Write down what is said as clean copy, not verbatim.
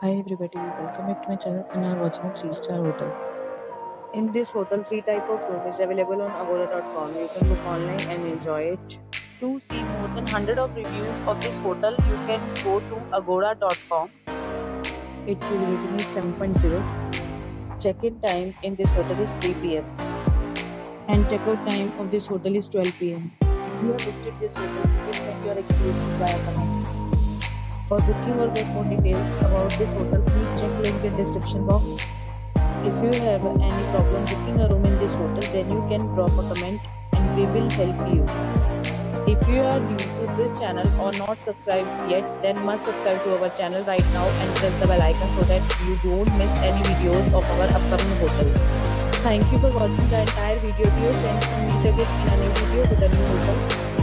Hi everybody, welcome back to my channel and are watching a 3-star hotel. In this hotel, three type of room is available on agoda.com. You can book online and enjoy it. To see more than 100 of reviews of this hotel, you can go to agoda.com. Its review rating is 7.0. Check-in time in this hotel is 3 p.m. and check-out time of this hotel is 12 p.m. If you have visited this hotel, you can send your experiences via comments. For booking or get more details about this hotel, please check link in description box. If you have any problem booking a room in this hotel, then you can drop a comment and we will help you. If you are new to this channel or not subscribed yet, then must subscribe to our channel right now and press the bell icon so that you don't miss any videos of our upcoming hotel. Thank you for watching the entire video. Dear friends, we'll meet again in a new video with a new hotel.